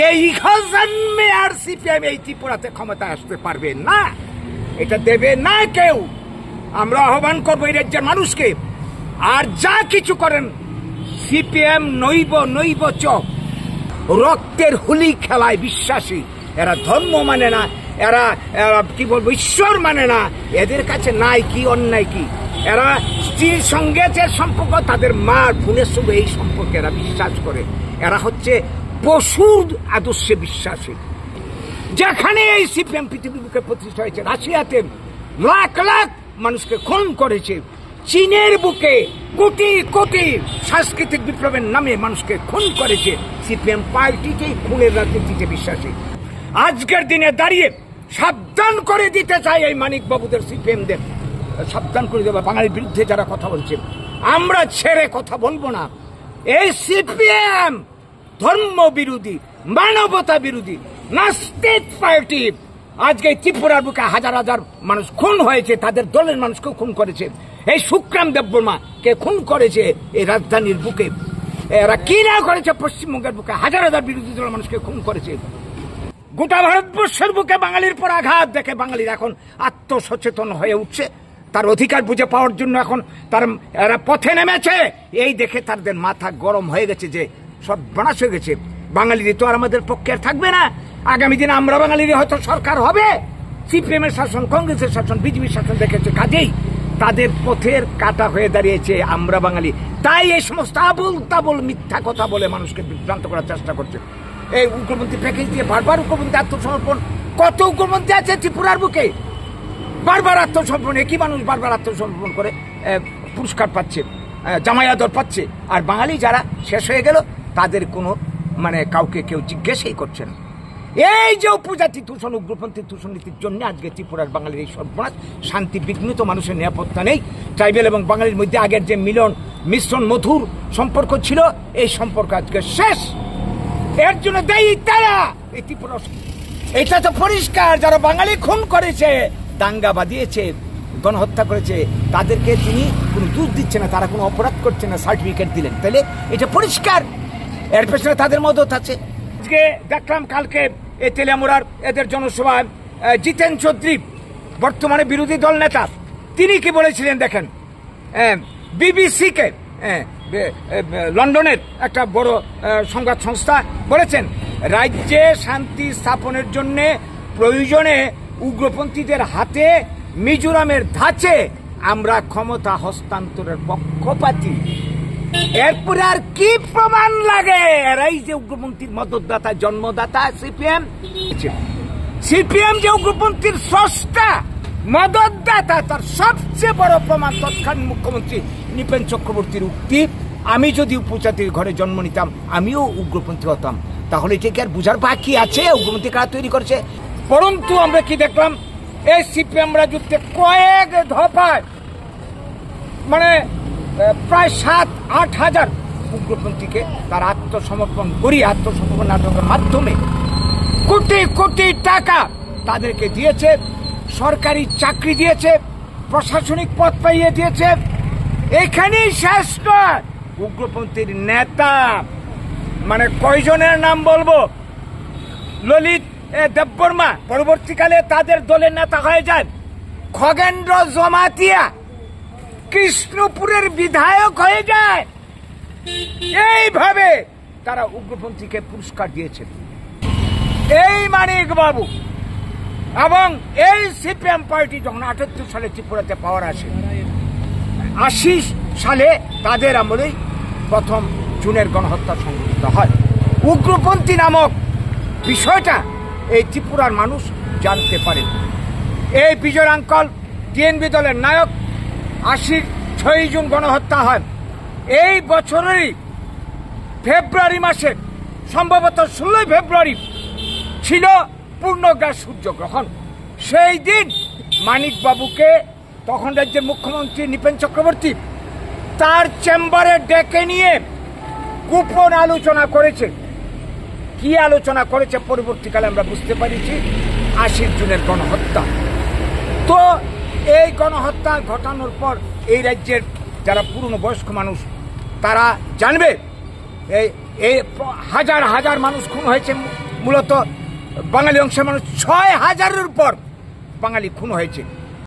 এই জন্মে আর সিপিএম এই ত্রিপুরাতে ক্ষমতায় আসতে পারবে না, এটা দেবে না কেউ। আমরা আহ্বান করবো এই রাজ্যের মানুষকে, আর যা কিছু করেন সিপিএম নৈব চ রক্তের হোলি খেলায় বিশ্বাসী। এরা ধর্ম মানে না, এরা কি বলবো ঈশ্বর মানে না, এদের কাছে নাই কি অন্যায় কি। এরা স্ত্রীর সঙ্গে যে সম্পর্ক, তাদের মার বোনের সঙ্গে এই সম্পর্কে এরা বিশ্বাস করে। এরা হচ্ছে পশুর আদর্শে বিশ্বাসী। যেখানে এই সিপিএম পৃথিবীর বুকে প্রতিষ্ঠা হয়েছে, রাশিয়াতে লাখ লাখ মানুষকে খুন করেছে, চীনের বুকে কোটি কোটি সাংস্কৃতিক বিপ্লবের নামে মানুষকে খুন করেছে। সিপিএম পার্টিকেই খুনের রাজনীতিতে বিশ্বাসী। আজকের দিনে দাঁড়িয়ে সাবধান করে দিতে চাই এই মানিক বাবুদের, সিপিএমদের সাবধান করে দেবে। বাঙালির বিরুদ্ধে যারা কথা বলছে, আমরা ছেড়ে কথা বলবো না। এই সিপিএম ধর্ম বিরোধী, মানবতা বিরোধী, নাস্তিক পার্টি। আজকে ত্রিপুরার বুকে হাজার হাজার মানুষ খুন হয়েছে, তাদের দলের মানুষকে খুন করেছে। এই সুখরাম দেববর্মা কে খুন করেছে এই রাজধানীর বুকে। এরা কি না করেছে পশ্চিমবঙ্গের বুকে, হাজার হাজার বিরোধী দলের মানুষকে খুন করেছে। গোটা ভারতবর্ষের বুকে বাঙালির পর আঘাত দেখে বাঙালির এখন আত্মসচেতন হয়ে উঠছে, তার অধিকার বুঝে পাওয়ার জন্য এখন এরা পথে নেমেছে। এই দেখে তাদের মাথা গরম হয়ে গেছে যে সব বানাস হয়ে গেছে, বাঙালিরই তো আর আমাদের পক্ষে আর থাকবে না। আগামী দিনে আমরা বাঙালিরই হয়তো সরকার হবে। সিপিএম এর শাসন, কংগ্রেসের শাসন, বিজেপির শাসন দেখেছে, কাজেই তাদের পথের কাটা হয়ে দাঁড়িয়েছে আমরা বাঙালি। তাই এই সমস্ত আবুল তাবুল মিথ্যা কথা বলে মানুষকে বিভ্রান্ত করার চেষ্টা করছে। এই উগ্রপন্থী প্যাকেজ দিয়ে বারবার উগ্রপন্থী আত্মসমর্পণ, কত উগ্রপন্থী আছে ত্রিপুরার বুকে, বারবার আত্মসমর্পণ। একই মানুষ বারবার আত্মসমর্পণ করে পুরস্কার পাচ্ছে, জামাই আদর পাচ্ছে, আর বাঙালি যারা শেষ হয়ে গেল তাদের কোনো কাউকে কেউ জিজ্ঞাসাই করছে না। এই যে উপজাতি তুষণ, উগ্রপন্থী তুষণ নীতির জন্য আজকে ত্রিপুরার বাঙালির এই সর্বনাশ, শান্তি বিঘ্নিত, মানুষের নিরাপত্তা নেই। ট্রাইবেল এবং বাঙালির মধ্যে আগের যে মিলন, মিশ্রণ, মধুর সম্পর্ক ছিল, এই সম্পর্ক আজকে শেষ। এর জন্য দায়ী তারা, এই ত্রিপুরা। এটা তো পরিষ্কার, যারা বাঙালি খুন করেছে, দাঙ্গা বাঁধিয়েছে, গণহত্যা করেছে, তাদেরকে তিনি কোনো দোষ দিচ্ছে না, তারা কোনো অপরাধ করছে না, সার্টিফিকেট দিলেন, তাহলে এটা পরিষ্কার এর পেছনে তাদের মদত আছে। আজকে দেখলাম কালকে এই তেলিয়ামুড়ার এদের জনসভায় জিতেন চৌধুরী, বর্তমানে বিরোধী দল নেতা, তিনি কি বলেছিলেন দেখেন। বিবিসিকে, লন্ডনের একটা বড় সংবাদ সংস্থা বলেছেন, রাজ্যে শান্তি স্থাপনের জন্য প্রয়োজনে উগ্রপন্থীদের হাতে মিজোরামের ধাঁচে আমরা ক্ষমতা হস্তান্তরের পক্ষপাতী। এরপরে আর কি প্রমাণ লাগে? এরাই যে উগ্রপন্থীর মদতদাতা, জন্মদাতা সিপিএম। সিপিএম যে উগ্রপন্থীর স্রষ্টা, মদতদাতা, তার সবচেয়ে বড় প্রমাণ তৎকালীন মুখ্যমন্ত্রী নৃপেন চক্রবর্তীর উক্তি, আমি যদি উপজাতির ঘরে জন্ম নিতাম আমিও উগ্রপন্থী হতাম। তাহলে এটা কি আর বুঝার বাকি আছে উগ্রপন্থী কারা তৈরি করছে? পরন্তু আমরা কি দেখলাম, এই সিপিএম রাজত্বে কয়েক দফায় প্রায় 7-8 হাজার উগ্রপন্থীকে তার আত্মসমর্পণ নাটকের মাধ্যমে কোটি কোটি টাকা তাদেরকে দিয়েছে, সরকারি চাকরি দিয়েছে, প্রশাসনিক পদ পাইয়ে দিয়েছে। এখানেই শেষ নয়, উগ্রপন্থীর নেতা কয়জনের নাম বলবো, ললিত দেববর্মা পরবর্তীকালে তাদের দলের নেতা হয়ে যায়, খগেন্দ্র জমাতিয়া কৃষ্ণপুরের বিধায়ক হয়ে যায়। এইভাবে তারা উগ্রপন্থীকে পুরস্কার দিয়েছে এই মানিক বাবু। এবং এই সিপিএম পার্টি যখন ৭৮ সালে ত্রিপুরাতে পাওয়ার আসে, ৮০ সালে তাদের আমলেই প্রথম জুনের গণহত্যা সংঘটিত হয়। উগ্রপন্থী নামক বিষয়টা এই ত্রিপুরার মানুষ জানতে পারে। এই বিজয় আঙ্কল টিএনবি দলের নায়ক, ৮৬ জুন গণহত্যা হয়। এই বছরেরই ফেব্রুয়ারি মাসে, সম্ভবত ১৬ ফেব্রুয়ারি ছিল পূর্ণগ্রাস সূর্যগ্রহণ। সেই দিন মানিক বাবুকে, তখন রাজ্যের মুখ্যমন্ত্রী নৃপেন চক্রবর্তী, তার চেম্বারে ডেকে নিয়ে গোপন আলোচনা করেছে। কি আলোচনা করেছে পরবর্তীকালে আমরা বুঝতে পারিছি, ৮০ জুনের গণহত্যা। তো এই গণহত্যা ঘটানোর পর এই রাজ্যের যারা পুরনো বয়স্ক মানুষ তারা জানবে এই হাজার হাজার মানুষ খুন হয়েছে, মূলত বাঙালি অংশের মানুষ ৬,০০০-এর উপর বাঙালি খুন হয়েছে।